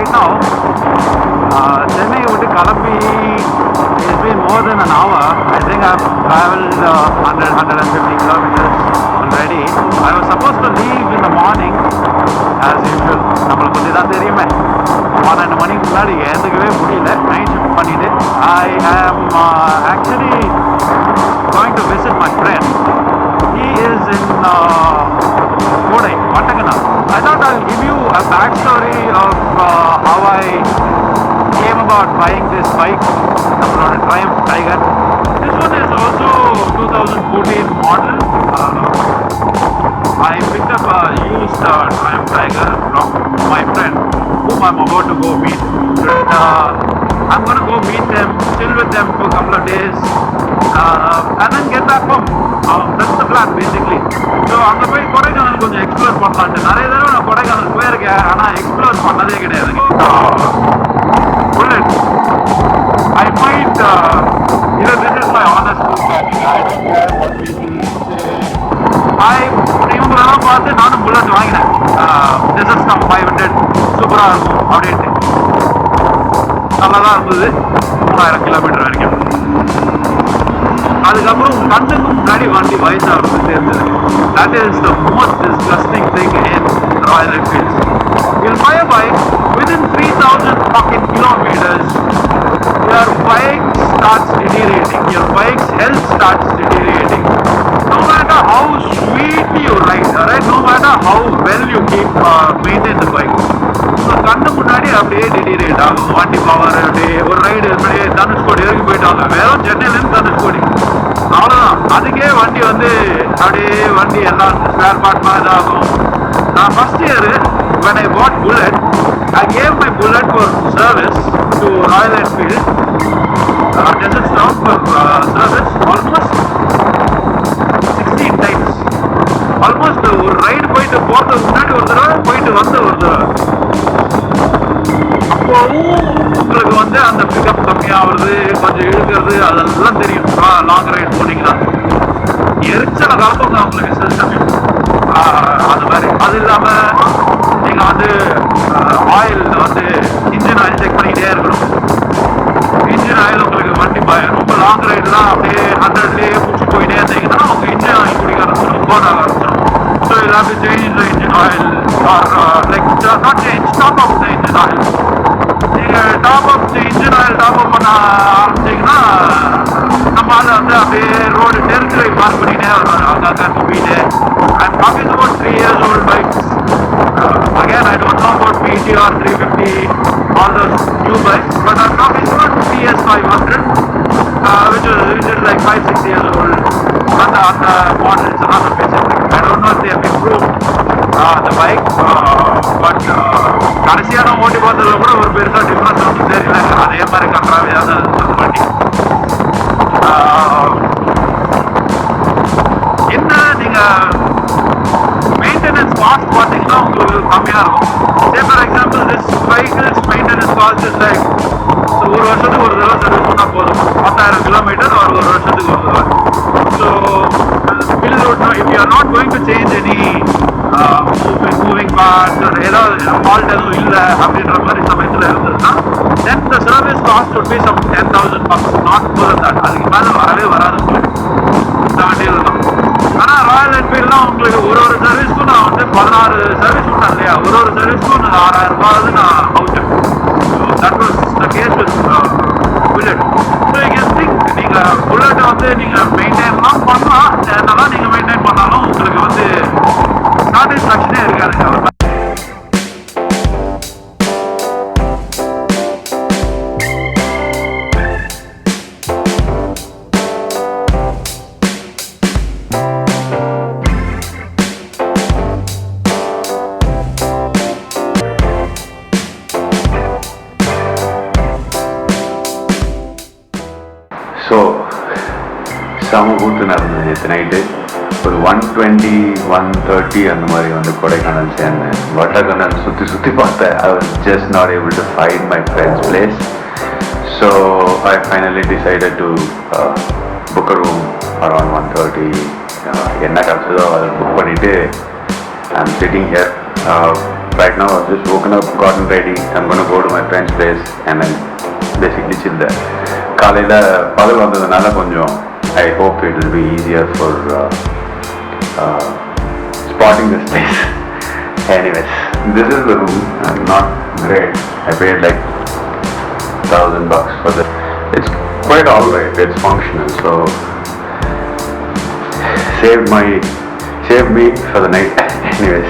right now, Chennai would Kalambi, it's been more than an hour. I think I've traveled 150 kilometers already. I was supposed to leave in the morning, as usual. நம்மளுக்கு கொஞ்சம் தான் தெரியுமே 12 மணிக்கு முன்னாடி ஏந்துக்கவே முடியல. Night shift பண்ணிட்டு I am actually going to visit my friend. He is in Kodai, Vattakanal. I thought I'll give you a backstory of how I came about buying this bike, the Triumph Tiger. This one is also 2014 model. I picked up a used Triumph Tiger from my friend, whom I'm about to go meet. I'm going to go meet them, chill with them for a couple of days, and then get back home. That's the plan basically. So அங்கே போய் கொடைக்கானல் கொஞ்சம் explore பண்ணலான்ட்டு. நிறைய தடவை நான் கொடைக்கானல் போயிருக்கேன், ஆனால் explore பண்ணதே கிடையாது. Bullet. I might, this is my honest feedback. I don't care what people say. இவங்களெல்லாம் பார்த்து நானும் புல்லட் வாங்கினேன். This is from 500 சூப்பராக இருக்கும் அப்படின்ட்டு. நல்லா தான் இருந்தது 3000 கிலோமீட்டர் வரைக்கும். அதுக்கப்புறம் கண்ணுக்கு முன்னாடி வண்டி வயசாக இருந்துகிட்டே இருந்தது. That is the most disgusting thing in Royal Enfield. You'll buy a bike within 3000 fucking kilometers. Your bike starts deteriorating. Your bike's health starts deteriorating. No matter how sweet you ride, right? No matter how well you keep maintain the bike. So கண்ணு முன்னாடி அப்படியே deteriorate ஆகும். வண்டி power அப்படியே ஒரு ride அப்படியே தனுஷ்கோடி வரைக்கும் போயிட்டாங்க. வெறும் சென்னையிலேருந்து தனுஷ்கோடி. அவ்வளோதான். அதுக்கே வண்டி வந்து அப்படியே வண்டி எல்லாம் ஸ்பேர் பார்ட் மாதிரி இதாகும். நான் first year when I bought Bullet, I gave my Bullet for service to Royal Enfield. Desert Storm for service almost 16 times. Almost ஒரு ரைடு போயிட்டு போகிறதுக்கு முன்னாடி ஒரு தடவை போயிட்டு வந்து ஒரு தடவை. அப்போவும் உங்களுக்கு வந்து அந்த பிக்கப் கம்மியாகிறது, கொஞ்சம் இழுக்கிறது அதெல்லாம் தெரியும். லாங் ரைடு போனீங்கன்னா எரிச்சலை கலப்புங்க உங்களுக்கு சிஸ்டம். அது மாதிரி அது இல்லாமல் நீங்கள் வந்து ஆயில் வந்து இன்ஜின் ஆயில் செக் பண்ணிக்கிட்டே இருக்கணும். இன்ஜின் ஆயில் உங்களுக்கு வண்டி ரொம்ப லாங் ரைடுலாம் அப்படியே 100லேயே பிடிச்சி போயிட்டே இருந்தீங்கன்னா உங்கள் இன்ஜின் ஆயில் குடிக்கிறது ரொம்ப ஆக ஆரம்பிச்சிடும். So you'll have to change the engine oil or not change, top up the engine oil. நீங்கள் top up engine oil top up பண்ண ஆரம்பிச்சிங்கன்னா நம்ம அதை வந்து அப்படியே ரோடு டெரிட்டரி மார்க் பண்ணிக்கிட்டே வருவாங்க அங்கே போயிட்டு. I'm talking about 3 years old bikes. Again, I don't know about PT or 350, all those new bikes, but I'm talking about PS 500, which is like 5-6 years old. But the models are not basically. I don't know if they have improved the bike, but கடைசியான ஓட்டி பார்த்ததில் கூட ஒரு பெருசாக difference வந்து தெரியல. அதே மாதிரி கன்றாவே தான் அந்த வண்டி. என்ன நீங்கள் மெயின்டெனன்ஸ் காஸ்ட் பார்த்தீங்கன்னா உங்களுக்கு கம்மியாக இருக்கும். Say for example this vehicles maintenance cost is like ஒரு வருஷத்துக்கு ஒரு தடவை சர்வீஸ் பண்ணால் போதும். 10,000 கிலோமீட்டர் ஒரு வருஷத்துக்கு ஒரு தடவை. So bill if you are not going to change any moving parts ஏதாவது ஃபால்ட் எதுவும் இல்லை அப்படின்ற மாதிரி சமயத்தில் இருந்ததுன்னா then the service cost would be some 10,000 bucks, not more than that. அதுக்கு மேலே வரவே வராது உங்களுக்கு 70 தான். ஆனால் ராயல் என்ஃபீல்ட்லாம் உங்களுக்கு ஒரு சர்வீஸ்க்கும் நான் வந்து 16 சர்வீஸ் பண்ணேன் இல்லையா, ஒரு சர்வீஸ்க்கும் நான் 6,000 ரூபாய் நான் அவுட்டேன். So that was the case with bullet. So you can think நீங்கள் புல்லட்டை வந்து நீங்கள் மெயின்டைன்லாம் பண்ணலாம். என்னெல்லாம் நீங்கள் மெயின்டைன் பண்ணாலும் உங்களுக்கு வந்து சாட்டிஸ்ஃபேக்ஷனே இருக்காதுங்க. ஸோ செம கூத்து நடந்தது நேற்று நைட்டு. ஒரு 120, 130 அந்த மாதிரி வந்து கொடைக்கானல் சேர்ந்தேன். வட்டக்கனல் சுற்றி பார்த்தேன். I was just not able to find my friend's place. So I finally decided to book a room around 1:30. என்ன கிடச்சதோ அதை புக் பண்ணிவிட்டு I'm sitting here. right now I've just woken up, gotten ready. I'm going to go to my friend's place and then basically chill there. காலையில் பகல் வந்ததுனால கொஞ்சம் I hope it will be easier for spotting this place. Anyways, this is the room. Not great. I paid like $1,000 for this. It's quite alright. It's functional. So saved me for the night. Anyways.